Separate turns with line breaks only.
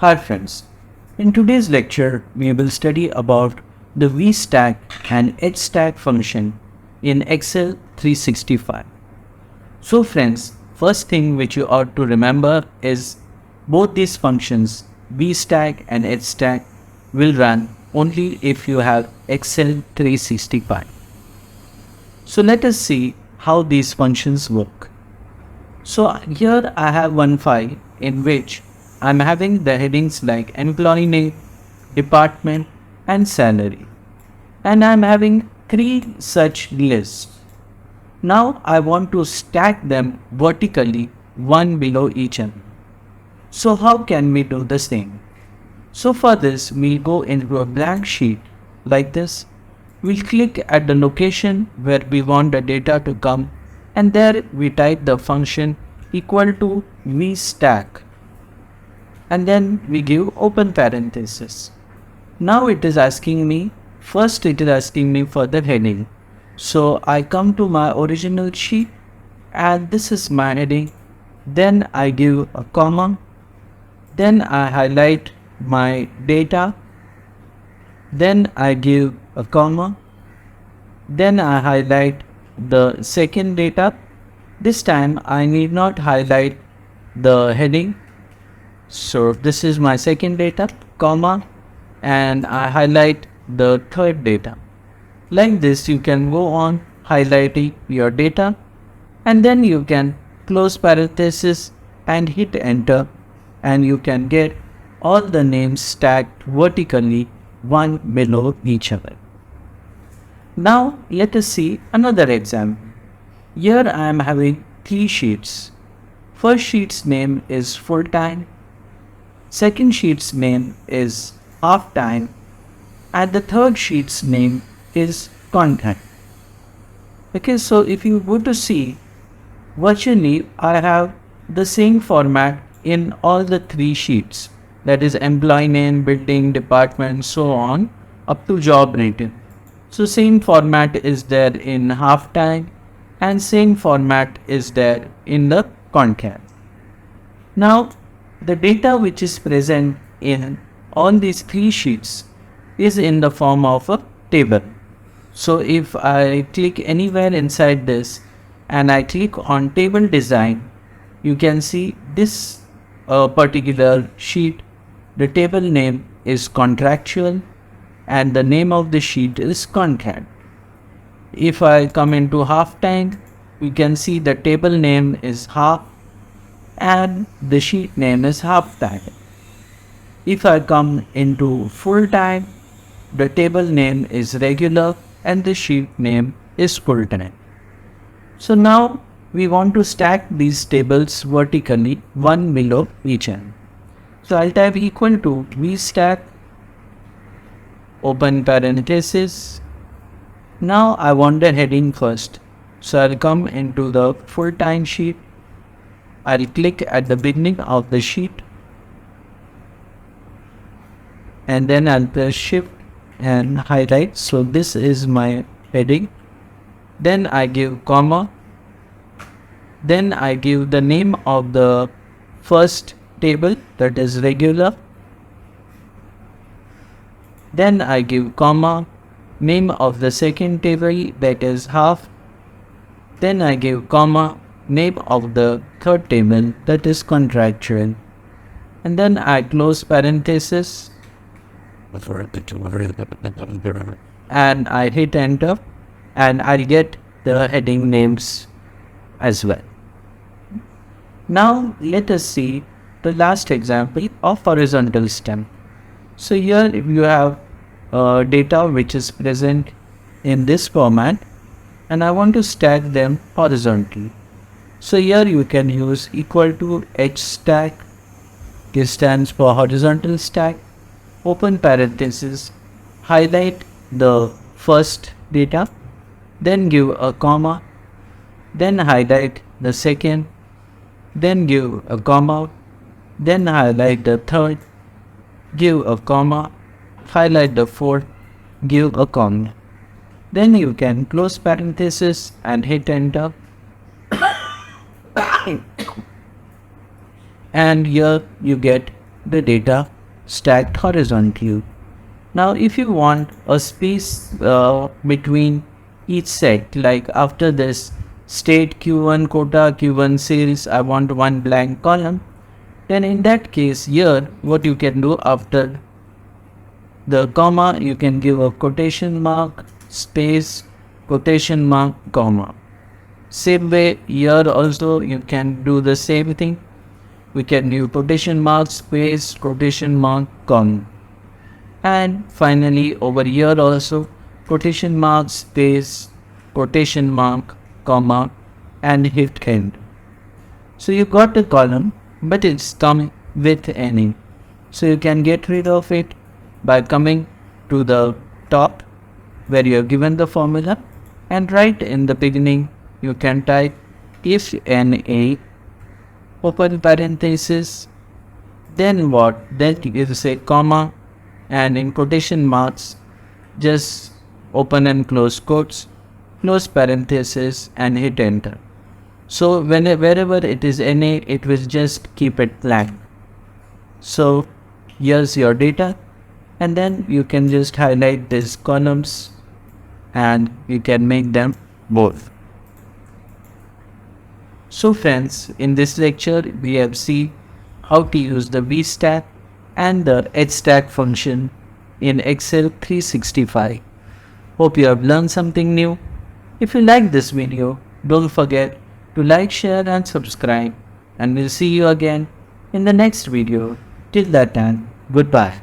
Hi friends, in today's lecture we will study about the Vstack and Hstack function in Excel 365. So friends, first thing which you ought to remember is both these functions Vstack and Hstack will run only if you have Excel 365. So let us see how these functions work. So here I have one file in which I'm having the headings like employee name, department and salary. And I'm having three such lists. Now I want to stack them vertically one below each other. So how can we do the same? So for this we'll go into a blank sheet like this. We'll click at the location where we want the data to come, and there we type the function equal to vstack, and then we give open parenthesis. Now it is asking me, first it is asking me for the heading. So I come to my original sheet and this is my heading. Then I give a comma. Then I highlight my data. Then I give a comma. Then I highlight the second data. This time I need not highlight the heading. So this is my second data, comma, and I highlight the third data. Like this you can go on highlighting your data, and then you can close parenthesis and hit enter, and you can get all the names stacked vertically one below each other. Now let us see another example. Here I am having three sheets. First sheet's name is full time. Second sheet's name is half time. And the third sheet's name is content. Okay, so if you go to see, virtually I have the same format in all the three sheets. That is employee name, building, department, so on, up to job rating. So same format is there in half time and same format is there in the content. Now the data which is present in all these three sheets is in the form of a table. So if I click anywhere inside this and I click on table design, you can see this particular sheet, the table name is contractual and the name of the sheet is content. If I come into half time, we can see the table name is half and the sheet name is half time. If I come into full time, the table name is regular and the sheet name is full time. So now we want to stack these tables vertically one below each other. So I'll type equal to vstack, open parenthesis. Now I want the heading first. So I'll come into the full time sheet. I'll click at the beginning of the sheet and then I'll press shift and highlight. So this is my heading. Then I give comma. Then I give the name of the first table, that is regular. Then I give comma, name of the second table, that is half. Then I give comma, name of the third table, that is contractual. And then I close parenthesis and I hit enter and I get the heading names as well. Now let us see the last example of horizontal stem. So here if you have data which is present in this format and I want to stack them horizontally. So here you can use equal to Hstack, which stands for horizontal stack, open parenthesis, highlight the first data, then give a comma, then highlight the second, then give a comma, then highlight the third, give a comma, highlight the fourth, give a comma. Then you can close parenthesis and hit enter. And here you get the data stacked horizontally. Now if you want a space between each set, like after this state Q1 quota, Q1 sales, I want one blank column, then in that case here what you can do, after the comma you can give a quotation mark, space, quotation mark, comma. Same way here also you can do the same thing. We can do quotation mark, space, quotation mark, comma. And finally over here also quotation mark, space, quotation mark, comma, and hit end. So you got the column, but it's coming with any. So you can get rid of it by coming to the top where you have given the formula, and right in the beginning you can type if NA open parenthesis, then what? Then you say comma, and in quotation marks just open and close quotes, close parenthesis, and hit enter. So wherever it is NA, it will just keep it blank. So here's your data, and then you can just highlight these columns and you can make them both. So friends, in this lecture we have seen how to use the Vstack and the Hstack function in Excel 365. Hope you have learned something new. If you like this video, don't forget to like, share and subscribe, and we'll see you again in the next video. Till that time, goodbye.